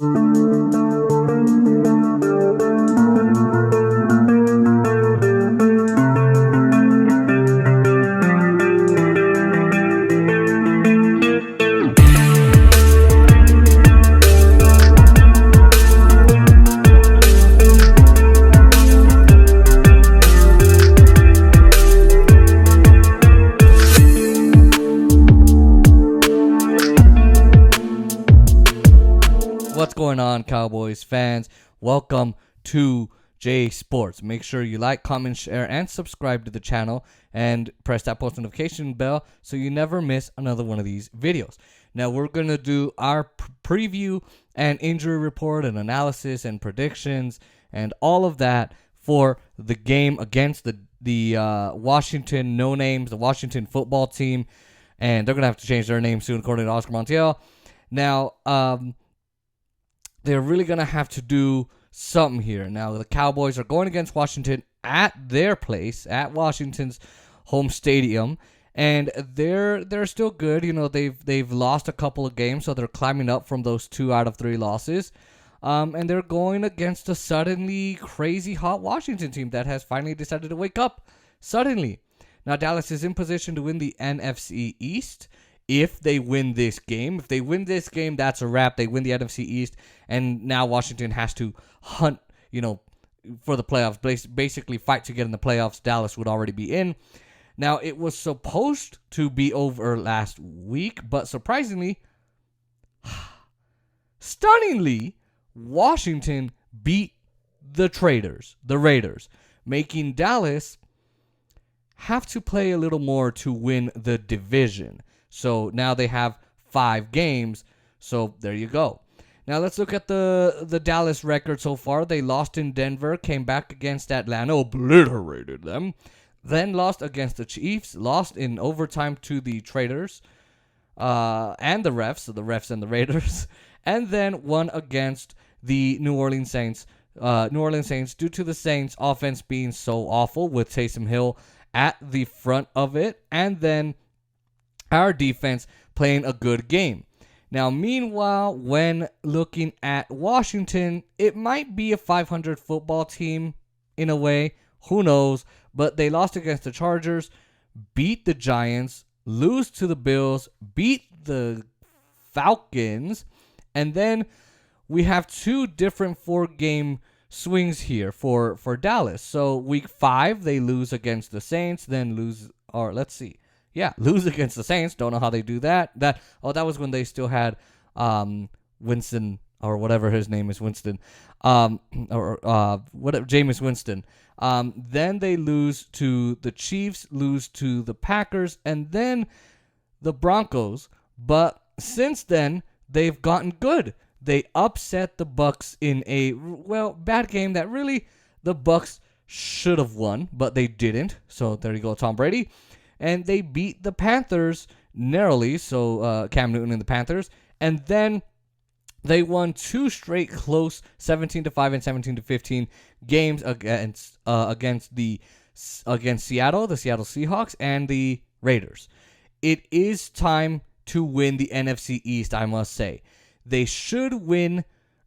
What's going on, Cowboys fans? Welcome to J Sports. Make sure you like, comment, share, and subscribe to the channel, and press that post notification bell so you never miss another one of these videos. Now, we're going to do our preview and injury report and analysis and predictions and all of that for the game against the Washington no-names, the Washington football team. And they're going to have to change their name soon, according to Oscar Montiel. Now, they're really going to have to do something here. Now, the Cowboys are going against Washington at their place, at Washington's home stadium, and they're still good. You know, they've lost a couple of games, so they're climbing up from those 2 out of 3 losses. And they're going against a suddenly crazy hot Washington team that has finally decided to wake up suddenly. Now, Dallas is in position to win the NFC East. If they win this game, that's a wrap. They win the NFC East, and now Washington has to hunt, for the playoffs. Basically, fight to get in the playoffs. Dallas would already be in. Now, it was supposed to be over last week, but surprisingly, stunningly, Washington beat the Raiders, making Dallas have to play a little more to win the division. So now they have 5 games. So there you go. Now let's look at the Dallas record so far. They lost in Denver, came back against Atlanta, obliterated them. Then lost against the Chiefs, lost in overtime to the Raiders and the refs, so the refs and the Raiders, and then won against the New Orleans Saints. Due to the Saints' offense being so awful with Taysom Hill at the front of it, and then our defense playing a good game. Now, meanwhile, when looking at Washington, it might be a 500 football team in a way. Who knows? But they lost against the Chargers, beat the Giants, lose to the Bills, beat the Falcons, and then we have 2 different 4-game swings here for Dallas. So week 5, they lose against the Saints, then lose against the Saints. Don't know how they do that. That was when they still had Winston, or whatever his name is, Winston, Jameis Winston. Then they lose to the Chiefs, lose to the Packers, and then the Broncos. But since then, they've gotten good. They upset the Bucs in a bad game that really the Bucs should have won, but they didn't. So there you go, Tom Brady. And they beat the Panthers narrowly, so Cam Newton and the Panthers. And then they won 2 straight close 17-5 and 17-15 games against Seattle, the Seattle Seahawks, and the Raiders. It is time to win the NFC East, I must say. They should win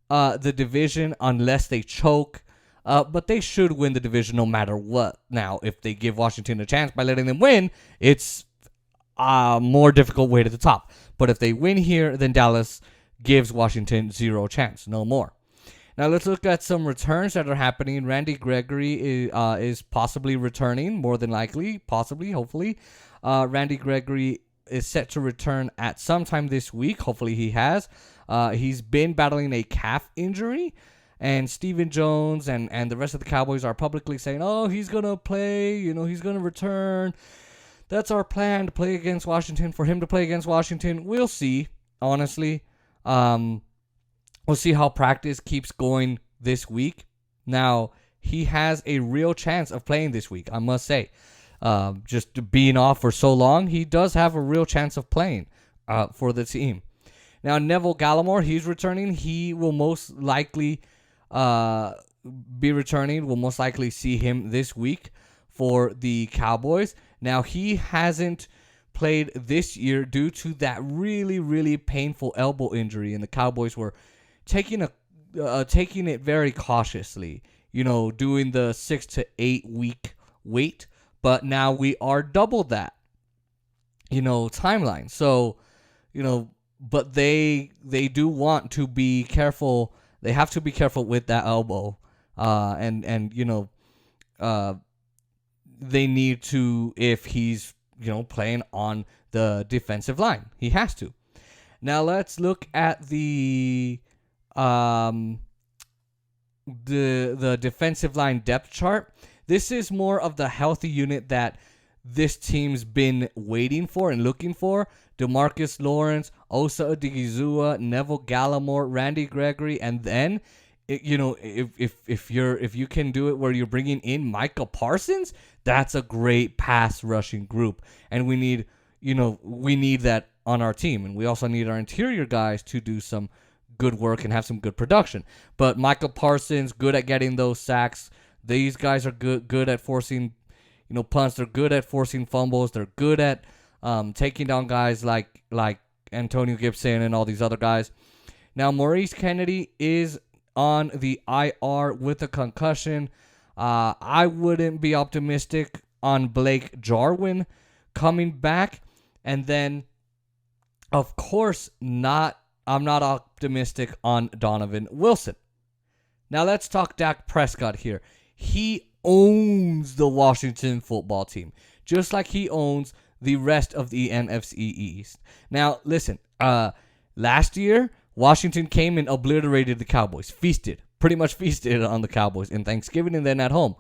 the division unless they choke. But they should win the division no matter what. Now, if they give Washington a chance by letting them win, it's a more difficult way to the top. But if they win here, then Dallas gives Washington 0 chance, no more. Now, let's look at some returns that are happening. Randy Gregory is possibly returning, more than likely, possibly, hopefully. Randy Gregory is set to return at some time this week. Hopefully he has. He's been battling a calf injury. And Stephen Jones and the rest of the Cowboys are publicly saying, he's going to play, he's going to return. That's our plan, to play against Washington, for him to play against Washington. We'll see, honestly. We'll see how practice keeps going this week. Now, he has a real chance of playing this week, I must say. Just being off for so long, he does have a real chance of playing for the team. Now, Neville Gallimore, he's returning. He will most likely be returning. We'll most likely see him this week for the Cowboys. Now, he hasn't played this year due to that really, really painful elbow injury, and the Cowboys were taking it very cautiously. Doing the 6 to 8 week wait, but now we are double that. Timeline. So, but they do want to be careful. They have to be careful with that elbow, and they need to, if he's playing on the defensive line, he has to. Now let's look at the defensive line depth chart. This is more of the healthy unit that this team's been waiting for and looking for. DeMarcus Lawrence, Osa Odigizua, Neville Gallimore, Randy Gregory, and then if you can do it where you're bringing in Micah Parsons, that's a great pass rushing group, and we need that on our team, and we also need our interior guys to do some good work and have some good production. But Micah Parsons, good at getting those sacks. These guys are good at forcing punts. They're good at forcing fumbles. They're good at taking down guys like Antonio Gibson and all these other guys. Now, Maurice Kennedy is on the IR with a concussion. I wouldn't be optimistic on Blake Jarwin coming back. And then, of course, I'm not optimistic on Donovan Wilson. Now, let's talk Dak Prescott here. He owns the Washington football team, just like he owns the rest of the NFC East. Now, listen, last year, Washington came and obliterated the Cowboys. Pretty much feasted on the Cowboys in Thanksgiving and then at home.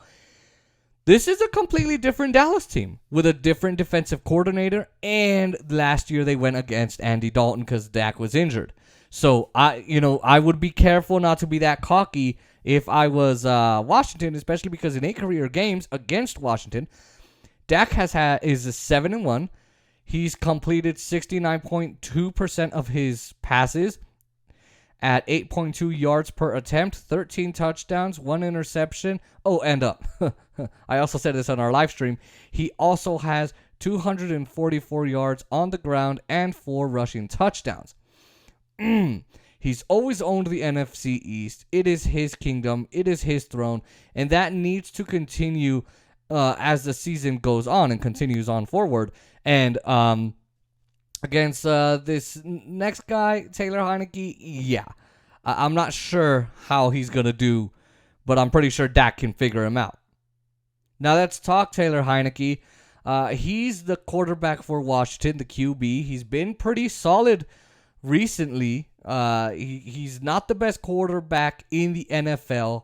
This is a completely different Dallas team with a different defensive coordinator, and last year they went against Andy Dalton because Dak was injured. So I would be careful not to be that cocky if I was Washington, especially because in 8 career games against Washington, Dak is 7-1. He's completed 69.2% of his passes at 8.2 yards per attempt, 13 touchdowns, 1 interception. Oh, and I also said this on our live stream. He also has 244 yards on the ground and 4 rushing touchdowns. He's always owned the NFC East. It is his kingdom. It is his throne. And that needs to continue as the season goes on and continues on forward. And against this next guy, Taylor Heinicke, yeah. I'm not sure how he's going to do, but I'm pretty sure Dak can figure him out. Now let's talk Taylor Heinicke. He's the quarterback for Washington, the QB. He's been pretty solid recently. He's not the best quarterback in the NFL,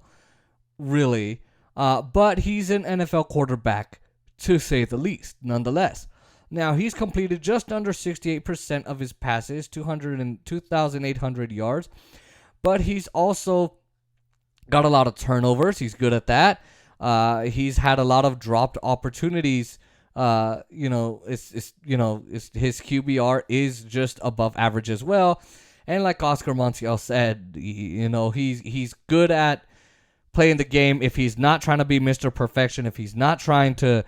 really, but he's an NFL quarterback, to say the least, nonetheless. Now, he's completed just under 68% of his passes, 2,800 yards, but he's also got a lot of turnovers. He's good at that. He's had a lot of dropped opportunities. His QBR is just above average as well. And like Oscar Montiel said, he's good at playing the game. If he's not trying to be Mr. Perfection, if he's not trying to,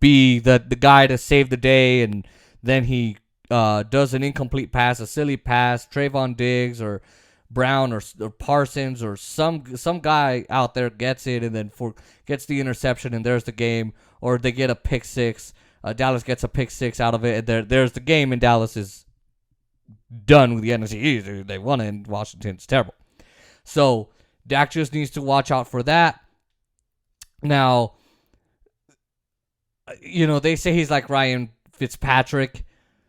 be the guy to save the day, and then he does an incomplete pass, a silly pass, Trayvon Diggs or Brown or Parsons or some guy out there gets it and then gets the interception, and there's the game. Or they get a pick six. Dallas gets a pick six out of it, and there's the game, and Dallas is done with the NFC East. They won it, and Washington's terrible. So Dak just needs to watch out for that. Now, they say he's like Ryan Fitzpatrick,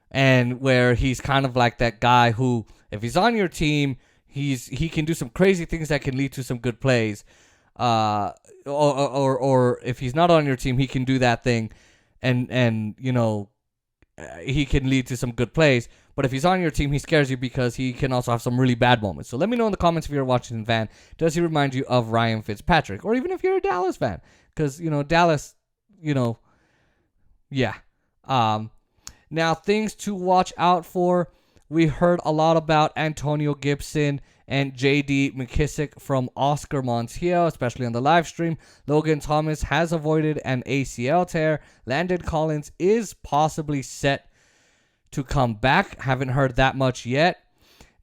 and where he's kind of like that guy who, if he's on your team, he can do some crazy things that can lead to some good plays. Or if he's not on your team, he can do that thing, and he can lead to some good plays. But if he's on your team, he scares you because he can also have some really bad moments. So let me know in the comments if you're a Washington fan. Does he remind you of Ryan Fitzpatrick? Or even if you're a Dallas fan. Because, Dallas, yeah. Now, things to watch out for. We heard a lot about Antonio Gibson and J.D. McKissick from Oscar Montiel, especially on the live stream. Logan Thomas has avoided an ACL tear. Landon Collins is possibly set to come back. Haven't heard that much yet.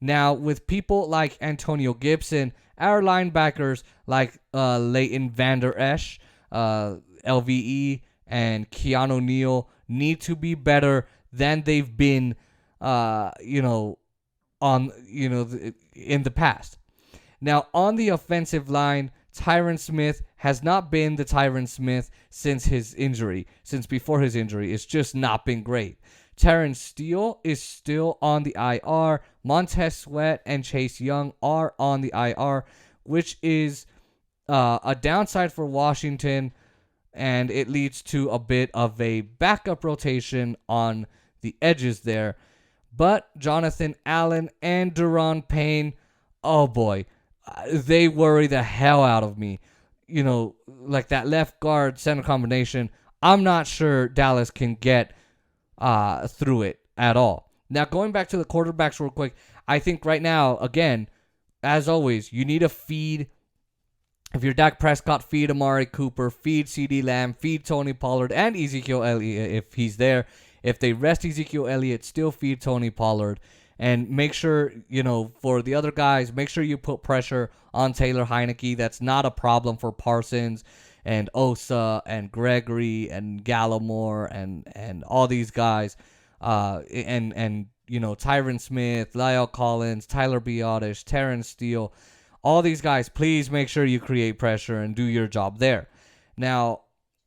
Now, with people like Antonio Gibson, our linebackers like Leighton Vander Esch, LVE, and Keanu Neal need to be better than they've been, in the past. Now, on the offensive line, Tyron Smith has not been the Tyron Smith since before his injury. It's just not been great. Terrence Steele is still on the IR. Montez Sweat and Chase Young are on the IR, which is a downside for Washington, and it leads to a bit of a backup rotation on the edges there. But Jonathan Allen and Daron Payne, oh boy, they worry the hell out of me. Like that left guard center combination, I'm not sure Dallas can get through it at all. Now, going back to the quarterbacks real quick, I think right now, again, as always, you need to feed. If you're Dak Prescott, feed Amari Cooper, feed CeeDee Lamb, feed Tony Pollard, and Ezekiel Elliott if he's there. If they rest Ezekiel Elliott, still feed Tony Pollard. And make sure, for the other guys, make sure you put pressure on Taylor Heinicke. That's not a problem for Parsons and Osa and Gregory and Gallimore and all these guys. Tyron Smith, Lyle Collins, Tyler Biotish, Terrence Steele. All these guys, please make sure you create pressure and do your job there. Now,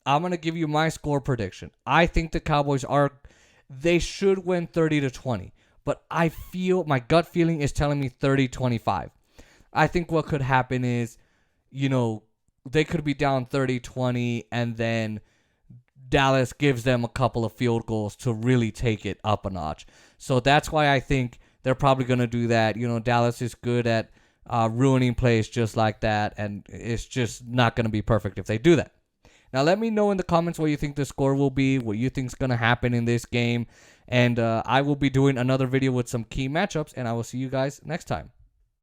I'm going to give you my score prediction. I think the Cowboys they should win 30-20. But I feel, my gut feeling is telling me 30-25. I think what could happen is, they could be down 30-20 and then Dallas gives them a couple of field goals to really take it up a notch. So that's why I think they're probably going to do that. Dallas is good at ruining plays just like that, and it's just not going to be perfect if they do that. Now, let me know in the comments what you think the score will be, what you think is going to happen in this game. And I will be doing another video with some key matchups, and I will see you guys next time.